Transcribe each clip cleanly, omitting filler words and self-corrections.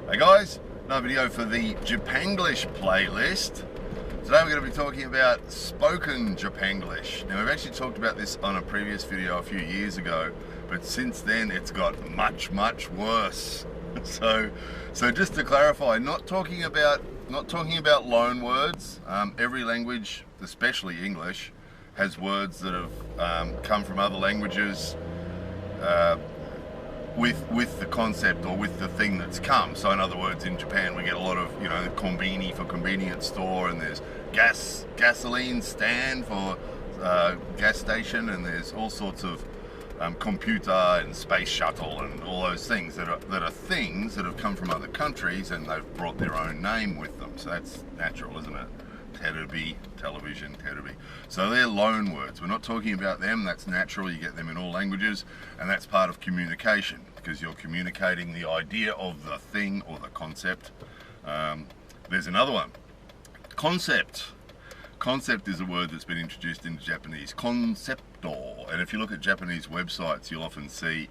Hey guys, another video for the Japan-glish playlist. Today we're going to be talking about spoken Japan-glish. Now we've actually talked about this on a previous video a few years ago, but since then it's got much worse. So just to clarify, not talking about loan words. Every language, especially English, has words that have come from other languages with the concept or with the thing that's come. So in other words, in Japan we get a lot of, konbini for convenience store, and there's gasoline stand for gas station, and there's all sorts of computer and space shuttle and all those things that are things that have come from other countries, and they've brought their own name with them. So that's natural, isn't it? Terebi, television, terebi. So they're loan words. We're not talking about them. That's natural. You get them in all languages, and that's part of communication because you're communicating the idea of the thing or the concept. There's another one. Concept. Concept is a word that's been introduced into Japanese. Concepto. And if you look at Japanese websites, you'll often see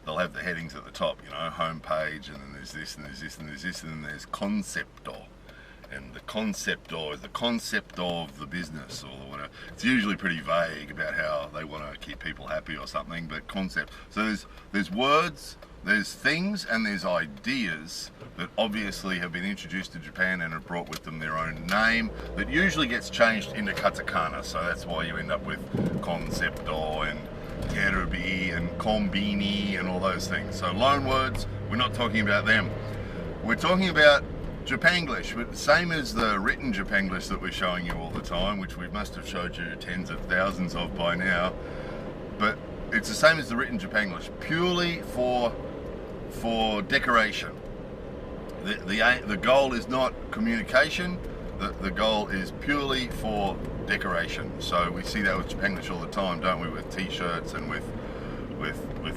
they'll have the headings at the top, home page, and then there's this, and there's this, and there's this, and then there's concepto. And the concepto is the concept of the business or whatever. It's usually pretty vague about how they want to keep people happy or something, but concept. So there's words, there's things, and there's ideas that obviously have been introduced to Japan and have brought with them their own name that usually gets changed into katakana. So that's why you end up with concepto and terebi and konbini and all those things. So loan words, we're not talking about them. We're talking about Japan-glish, same as the written Japan-glish that we're showing you all the time, which we must have showed you tens of thousands of by now. But it's the same as the written Japan-glish, purely for decoration. The goal is not communication. The goal is purely for decoration. So we see that with Japan-glish all the time, don't we? With T-shirts and with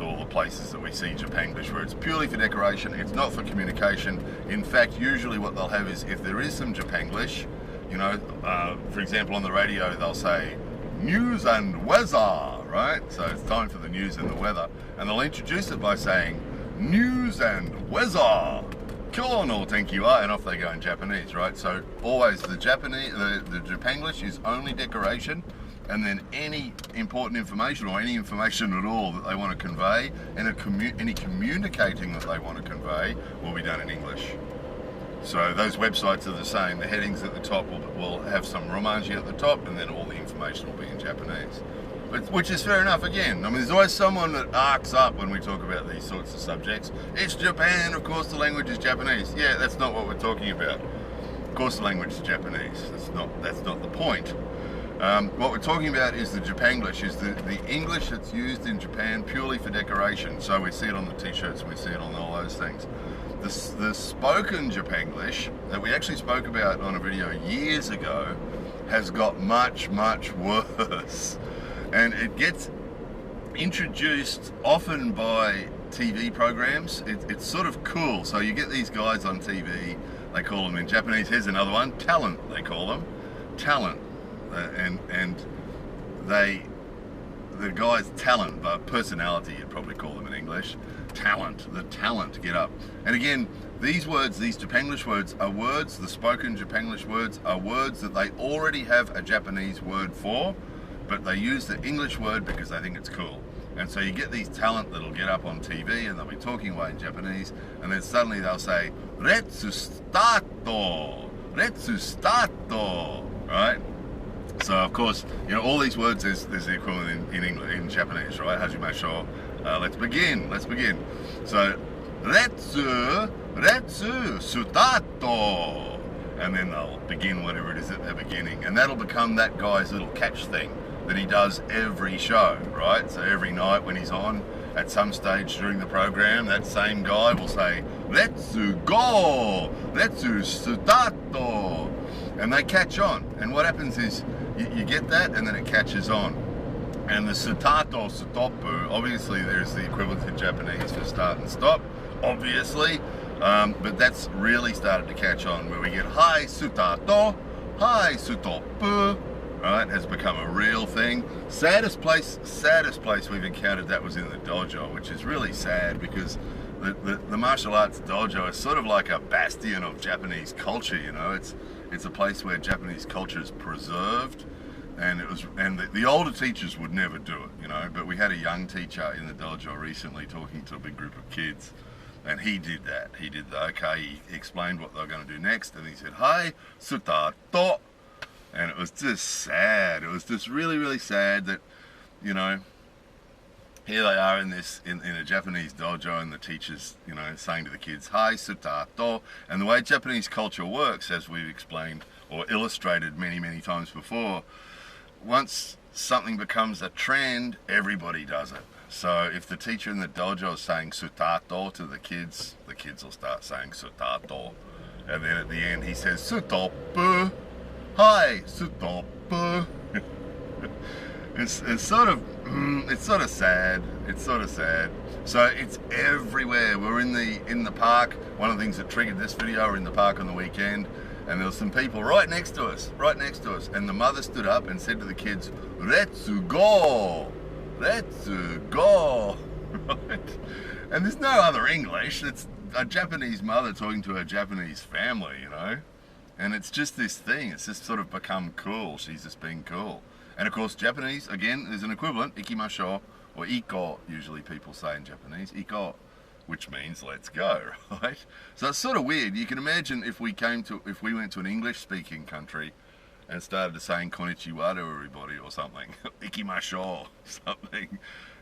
all the places that we see Japan-glish, where it's purely for decoration. It's not for communication. In fact, usually what they'll have is, if there is some Japan-glish, for example on the radio they'll say news and weather, right? So it's time for the news and the weather, and they'll introduce it by saying news and weather, Kyo no tenki wa, and off they go in Japanese, right? So always the Japan-glish is only decoration, and then any important information or any information at all that they want to convey, and any communicating that they want to convey will be done in English. So those websites are the same. The headings at the top will have some romaji at the top, and then all the information will be in Japanese. Which is fair enough again. I mean, there's always someone that arcs up when we talk about these sorts of subjects. It's Japan, of course the language is Japanese. Yeah, that's not what we're talking about. Of course the language is Japanese. That's not the point. What we're talking about is the Japan-glish, is the English that's used in Japan purely for decoration. So we see it on the t-shirts, and we see it on all those things. The spoken Japan-glish that we actually spoke about on a video years ago has got much worse. And it gets introduced often by TV programs. It's sort of cool. So you get these guys on TV, they call them in Japanese, here's another one, talent they call them, talent. And the guy's talent, but personality you'd probably call them in English, talent, the talent, get up. And again, these words, these Japan-glish words are words, the spoken Japan-glish words are words that they already have a Japanese word for, but they use the English word because they think it's cool. And so you get these talent that'll get up on TV and they'll be talking away in Japanese, and then suddenly they'll say, "Retsu stato, retsu stato," right? So of course, all these words, there's the equivalent in English, in Japanese, right? Hajimashou. Let's begin. So, retsu stato, and then they'll begin whatever it is that they're beginning, and that'll become that guy's little catch thing that he does every show, right? So every night when he's on, at some stage during the program, that same guy will say, "Retsu go, retsu stato," and they catch on. And what happens is, you get that, and then it catches on. And the sutato, sutopu, obviously there's the equivalent in Japanese for start and stop, obviously, but that's really started to catch on, where we get hi sutato, hi sutopu, right, has become a real thing. Saddest place we've encountered that was in the dojo, which is really sad because the martial arts dojo is sort of like a bastion of Japanese culture. You know, it's a place where Japanese culture is preserved, and the older teachers would never do it. You know, but we had a young teacher in the dojo recently talking to a big group of kids, and he did that. He did he explained what they were going to do next, and he said, "Hi, sutato," and it was just sad. It was just really, really sad that, you know, here they are in a Japanese dojo, and the teacher's, you know, saying to the kids, "Hi, sutato." And the way Japanese culture works, as we've explained or illustrated many, many times before, once something becomes a trend, everybody does it. So if the teacher in the dojo is saying sutato to the kids will start saying sutato. And then at the end he says sutopu. Hi, sutopu. It's sort of sad. It's sort of sad. So it's everywhere. We're in the park. One of the things that triggered this video, we're in the park on the weekend, and there were some people right next to us. And the mother stood up and said to the kids, "Let's go! Let's go!" Right? And there's no other English. It's a Japanese mother talking to her Japanese family, you know? And it's just this thing. It's just sort of become cool. She's just being cool. And of course, Japanese, again, there's an equivalent, ikimashou, or iko, usually people say in Japanese, iko, which means let's go, right? So it's sort of weird. You can imagine if we went to an English-speaking country and started saying konnichiwa to everybody or something, ikimashou, something.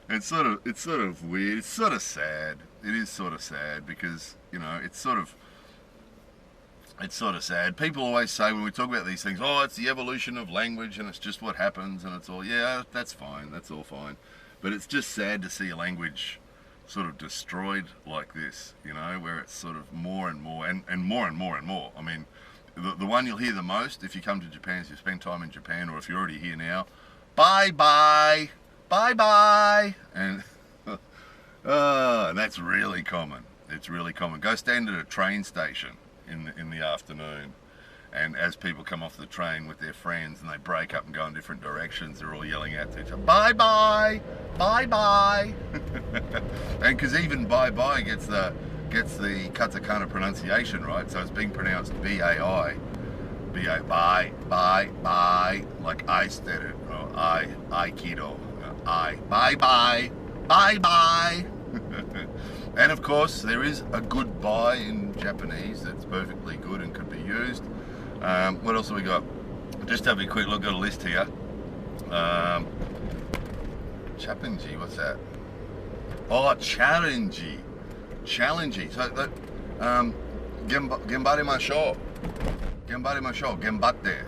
It's sort of weird. It's sort of sad. It is sort of sad because, you know, it's sort of sad. People always say when we talk about these things, oh, it's the evolution of language and it's just what happens, and it's all, yeah, that's fine, that's all fine. But it's just sad to see a language sort of destroyed like this, you know, where it's sort of more and more and more and more and more. I mean, the one you'll hear the most if you come to Japan, if you spend time in Japan, or if you're already here now, bye-bye, bye-bye. And that's really common. It's really common. Go stand at a train station in the afternoon, and as people come off the train with their friends and they break up and go in different directions, they're all yelling out to each other, "Bye bye, bye bye." And because even bye bye gets the katakana pronunciation right, so it's being pronounced B-A-I, bye bye bye, like I said it, or I kido, I bye bye bye bye. And of course, there is a goodbye in Japanese that's perfectly good and could be used. What else have we got? Just have a quick look at a list here. Chapinji, what's that? Oh, challengey. Challengey. So that, gembarimashou. Gembarimashou. Gembatte.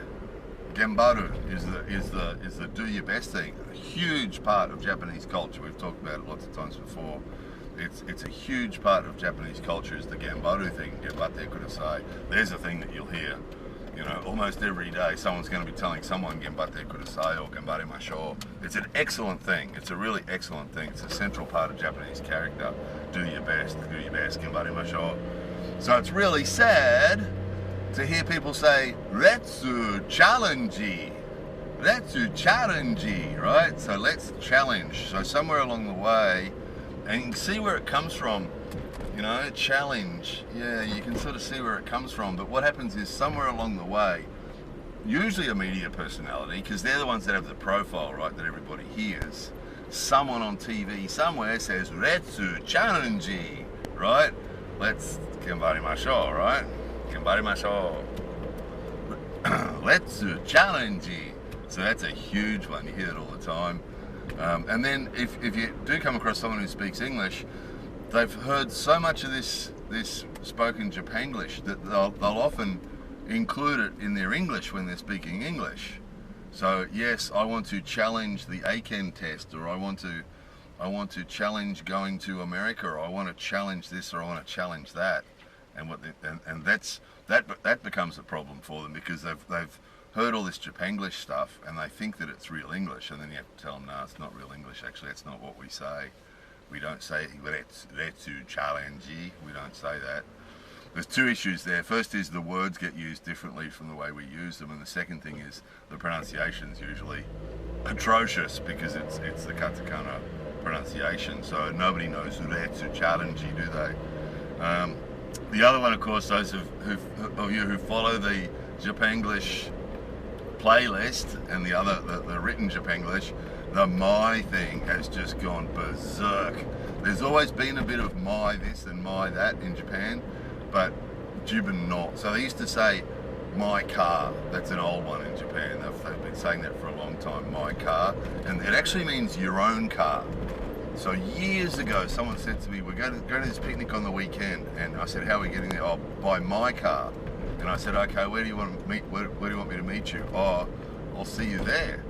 Gembaru is the do your best thing. A huge part of Japanese culture. We've talked about it lots of times before. It's a huge part of Japanese culture is the gembaru thing, gembatte kudasai. There's a thing that you'll hear, you know, almost every day. Someone's going to be telling someone gembatte kudasai or gembarimashou. It's an excellent thing. It's a really excellent thing. It's a central part of Japanese character. Do your best, gembarimashou. So it's really sad to hear people say, "Let's challenge." Let's challenge, right? So let's challenge. So somewhere along the way, and you can see where it comes from, you know, challenge. Yeah, you can sort of see where it comes from. But what happens is somewhere along the way, usually a media personality, because they're the ones that have the profile, right, that everybody hears. Someone on TV somewhere says, "Let's challenge," right? Let's gembarimashou, right? Gembarimashou. Let's challenge. So that's a huge one. You hear it all the time. And then if you do come across someone who speaks English, they've heard so much of this spoken Japan-glish that they'll often include it in their English when they're speaking English. So yes, I want to challenge the Aiken test, or I want to challenge going to America, or I want to challenge this, or I want to challenge that, and that becomes a problem for them, because they've heard all this Japan-glish stuff and they think that it's real English, and then you have to tell them, no, it's not real English. Actually, that's not what we say. We don't say let's challenge. We don't say that. There's two issues there. First is the words get used differently from the way we use them, and the second thing is the pronunciation's usually atrocious because it's the katakana pronunciation, so nobody knows uretsu charanji, do they? The other one, of course, those of you who follow the Japan-glish playlist and the written Japan-glish, the my thing has just gone berserk. There's always been a bit of my this and my that in Japan, but Jiban no. So they used to say my car. That's an old one in Japan. They've been saying that for a long time, my car. And it actually means your own car. So years ago, someone said to me, we're going to this picnic on the weekend. And I said, how are we getting there? Oh, by my car. And I said, okay, where do you want to meet? Where do you want me to meet you? Oh, I'll see you there.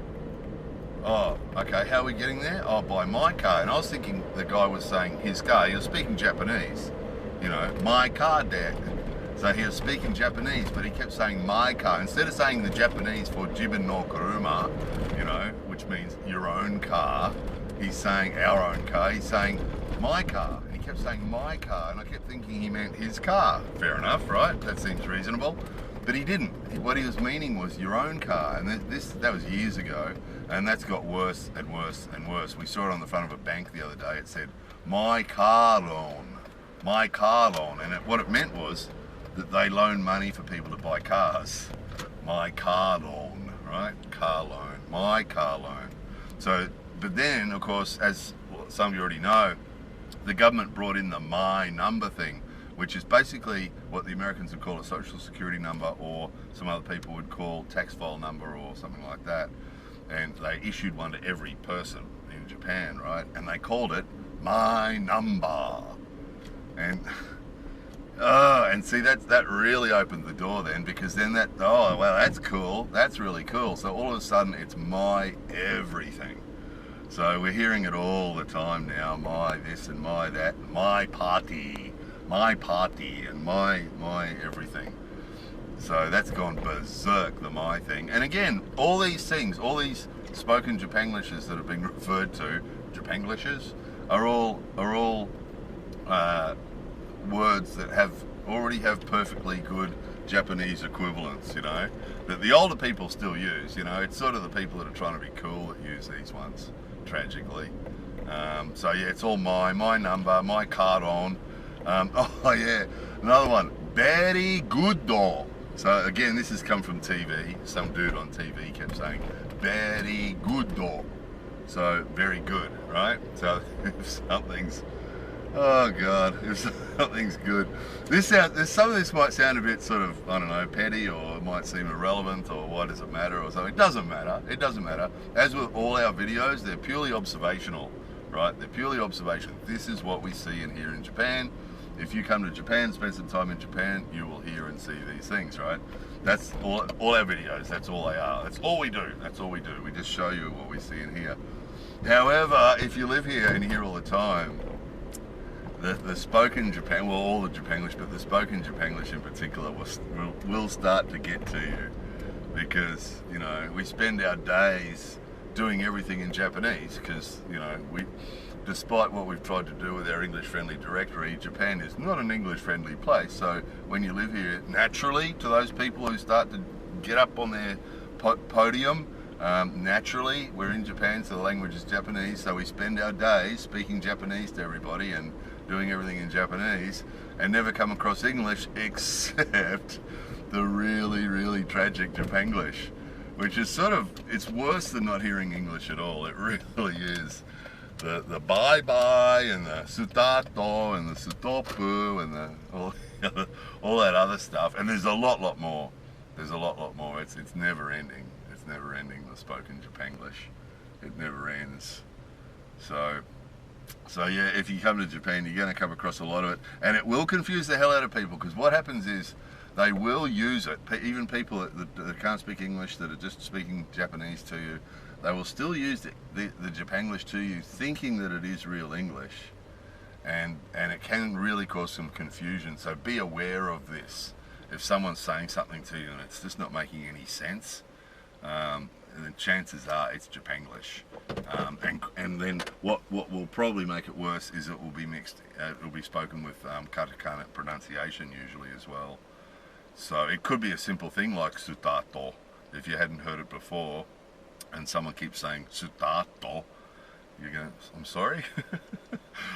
Oh, okay, how are we getting there? Oh, by my car. And I was thinking the guy was saying his car. He was speaking Japanese. You know, my car, Dad. So he was speaking Japanese, but he kept saying my car. Instead of saying the Japanese for Jiban no kuruma, you know, which means your own car, he's saying our own car. He's saying my car. And he kept saying my car. And I kept thinking he meant his car. Fair enough, right? That seems reasonable. But he didn't. What he was meaning was your own car. And that was years ago. And that's got worse and worse and worse. We saw it on the front of a bank the other day. It said, my car loan. My car loan. And what it meant was that they loan money for people to buy cars. My car loan, right? Car loan. My car loan. So, but then, of course, as some of you already know, the government brought in the my number thing, which is basically what the Americans would call a social security number, or some other people would call tax file number or something like that. And they issued one to every person in Japan, right? And they called it my number. And see, that really opened the door then, because then oh, well, that's cool. That's really cool. So all of a sudden it's my everything. So we're hearing it all the time now, my this and my that, my party, and my everything. So that's gone berserk, the my thing. And again, all these things, all these spoken Japanglishes that have been referred to, Japanglishes, are all words that already have perfectly good Japanese equivalents, you know, that the older people still use. You know, it's sort of the people that are trying to be cool that use these ones, tragically. So yeah, it's all my number, my card on. Oh yeah, another one, very good though. So again, this has come from TV. Some dude on TV kept saying, very good though. So very good, right? So if something's, oh God, if something's good. Some of this might sound a bit sort of, I don't know, petty, or it might seem irrelevant, or why does it matter, or something. It doesn't matter. It doesn't matter. As with all our videos, they're purely observational, right? They're purely observation. This is what we see and hear in Japan. If you come to Japan, spend some time in Japan, you will hear and see these things, right? That's all our videos. That's all they are. That's all we do. That's all we do. We just show you what we see and hear. However, if you live here and hear all the time, the spoken Japan, well, all the Japanglish, but the spoken Japanglish in particular will start to get to you, because, you know, we spend our days doing everything in Japanese, because, you know, despite what we've tried to do with our English-friendly directory, Japan is not an English-friendly place. So when you live here, naturally, to those people who start to get up on their podium, naturally, we're in Japan, so the language is Japanese, so we spend our days speaking Japanese to everybody and doing everything in Japanese, and never come across English except the really, really tragic Japanglish, which is sort of, it's worse than not hearing English at all. It really is. The bye-bye and the sutato and the sutopu and all that other stuff. And there's a lot more. There's a lot more. It's never ending. It's never ending, the spoken Japanglish. It never ends. So yeah, if you come to Japan, you're going to come across a lot of it. And it will confuse the hell out of people, because what happens is they will use it. Even people that can't speak English, that are just speaking Japanese to you, they will still use the Japanglish to you, thinking that it is real English, and it can really cause some confusion. So be aware of this. If someone's saying something to you and it's just not making any sense, then chances are it's Japanglish. And then what will probably make it worse is it will be mixed. It will be spoken with katakana pronunciation usually as well. So it could be a simple thing like sutato, if you hadn't heard it before, and someone keeps saying sutato, You're going, I'm sorry?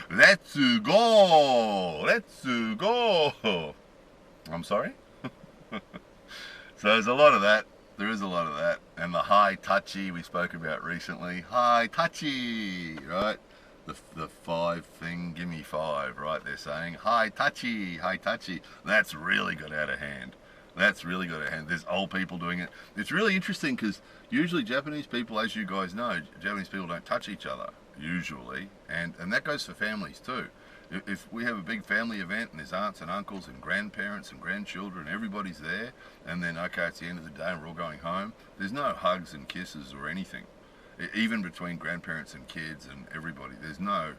Let's go! Let's go! I'm sorry? So there's a lot of that. There is a lot of that. And the high touchy we spoke about recently. High touchy, right? The five thing, give me five, right? They're saying high touchy, high touchy. That's really got out of hand. That's really got out of hand. There's old people doing it. It's really interesting because usually Japanese people, as you guys know, Japanese people don't touch each other, usually. And that goes for families too. If we have a big family event and there's aunts and uncles and grandparents and grandchildren, everybody's there, and then, okay, it's the end of the day and we're all going home, there's no hugs and kisses or anything. Even between grandparents and kids and everybody, there's none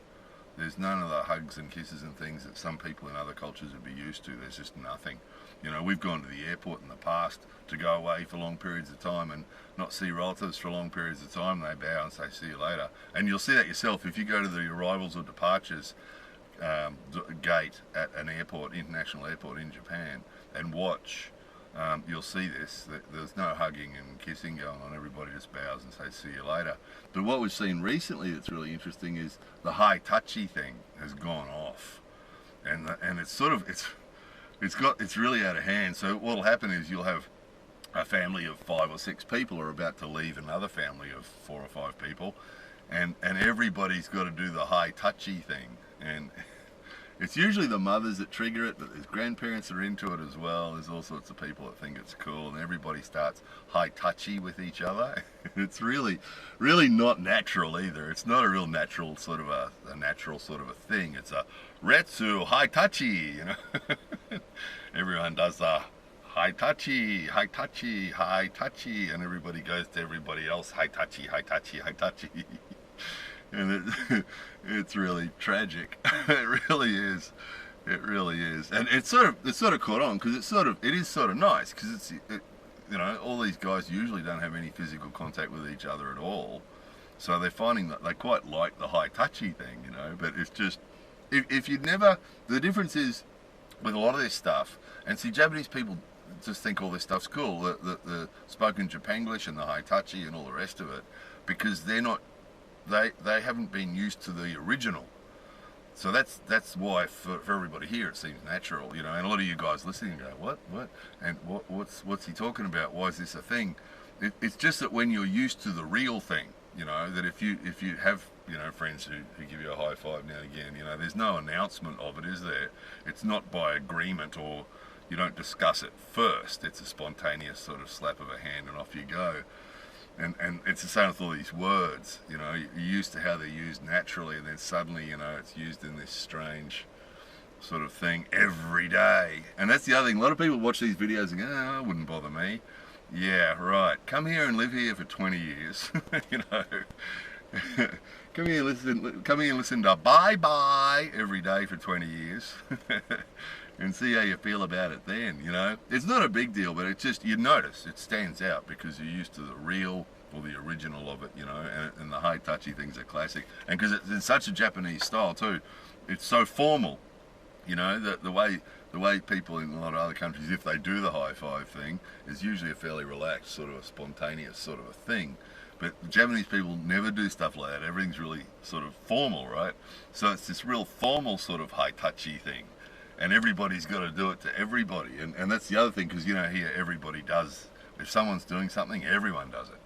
of the hugs and kisses and things that some people in other cultures would be used to. There's just nothing. You know, we've gone to the airport in the past to go away for long periods of time and not see relatives for long periods of time. They bow and say, see you later. And you'll see that yourself if you go to the arrivals or departures gate at an airport, international airport in Japan, and watch. You'll see this. There's no hugging and kissing going on. Everybody just bows and says, see you later. But what we've seen recently that's really interesting is the high touchy thing has gone off. And it's sort of, it's really out of hand. So what'll happen is you'll have a family of 5 or 6 people are about to leave another family of 4 or 5 people, and everybody's got to do the high touchy thing. And it's usually the mothers that trigger it, but there's grandparents that are into it as well. There's all sorts of people that think it's cool, and everybody starts high touchy with each other. It's really not natural either. It's not a real natural sort of a natural sort of a thing. It's a retsu high touchy, you know. Everyone does the high touchy, high touchy, high touchy, and everybody goes to everybody else high touchy, high touchy, high touchy. And it's really tragic. It really is. It really is. And it's sort of caught on because it is sort of nice because you know, all these guys usually don't have any physical contact with each other at all, so they're finding that they quite like the high touchy thing, you know. But it's just if you'd never, the difference is with a lot of this stuff, and see, Japanese people just think all this stuff's cool, the spoken Japan-glish and the high touchy and all the rest of it, because they're not. They haven't been used to the original, so that's why for everybody here it seems natural, you know. And a lot of you guys listening go, what, and what's he talking about? Why is this a thing? It's just that when you're used to the real thing, you know, that if you have, you know, friends who give you a high five now and again, you know, there's no announcement of it, is there? It's not by agreement, or you don't discuss it first. It's a spontaneous sort of slap of a hand and off you go. And it's the same with all these words, you know. You're used to how they're used naturally, and then suddenly, you know, it's used in this strange sort of thing every day. And that's the other thing. A lot of people watch these videos and go, oh, it wouldn't bother me. Yeah, right. Come here and live here for 20 years, you know. Come here and listen to bye-bye every day for 20 years. And see how you feel about it then, you know. It's not a big deal, but it's just, you notice, it stands out because you're used to the real or the original of it, you know, and the high touchy things are classic. And because it's in such a Japanese style too, it's so formal, you know, the way people in a lot of other countries, if they do the high five thing, is usually a fairly relaxed, sort of a spontaneous sort of a thing. But Japanese people never do stuff like that. Everything's really sort of formal, right? So it's this real formal sort of high touchy thing. And everybody's got to do it to everybody, and that's the other thing, because, you know, here everybody does, if someone's doing something, everyone does it.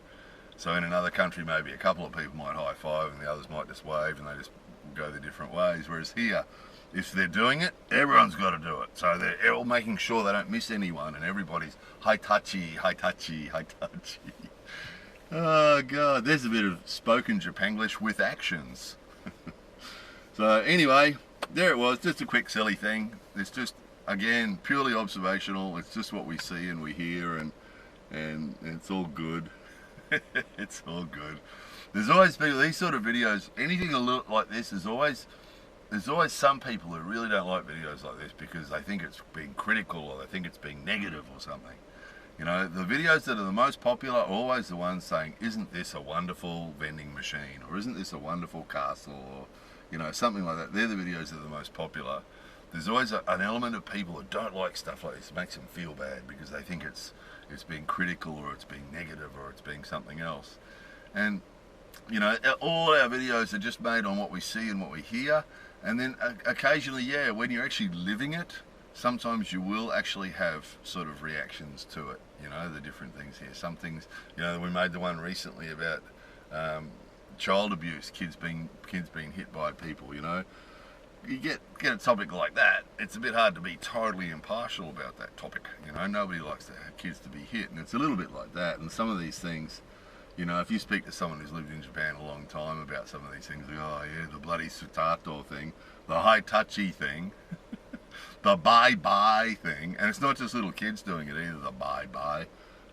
So in another country, maybe a couple of people might high five and the others might just wave, and they just go their different ways. Whereas here, if they're doing it, everyone's got to do it. So they're all making sure they don't miss anyone, and everybody's high touchy, high touchy, high touchy. Oh God, there's a bit of spoken Japan-glish with actions. So anyway, there it was, just a quick silly thing. It's just, again, purely observational. It's just what we see and we hear, and it's all good. It's all good. There's always people, these sort of videos, anything a little like this, there's always some people who really don't like videos like this because they think it's being critical, or they think it's being negative or something. You know, the videos that are the most popular are always the ones saying, isn't this a wonderful vending machine, or isn't this a wonderful castle, or, you know, something like that. They're the videos that are the most popular. There's always an element of people who don't like stuff like this. It makes them feel bad because they think it's being critical, or it's being negative, or it's being something else. And You know, all our videos are just made on what we see and what we hear. And then occasionally, yeah, when you're actually living it, sometimes you will actually have sort of reactions to it. You know, the different things here. Some things, you know, we made the one recently about child abuse, kids being hit by people. You know, you get a topic like that, it's a bit hard to be totally impartial about that topic. You know, nobody likes to have kids to be hit, and it's a little bit like that. And some of these things, you know, if you speak to someone who's lived in Japan a long time about some of these things, like, oh yeah, the bloody sutato thing, the high touchy thing, the bye-bye thing, and it's not just little kids doing it either, the bye-bye.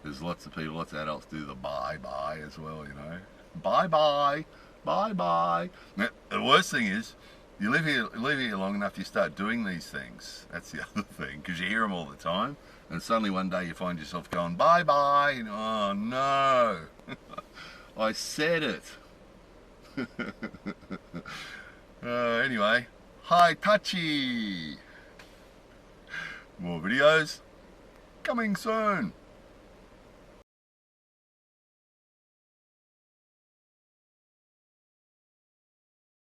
There's lots of people, lots of adults do the bye-bye as well, you know. Bye-bye, bye-bye. Now, the worst thing is, you live here long enough, you start doing these things. That's the other thing, because you hear them all the time, and suddenly one day you find yourself going, bye-bye, and oh no, I said it. Anyway, hi touchy. More videos coming soon.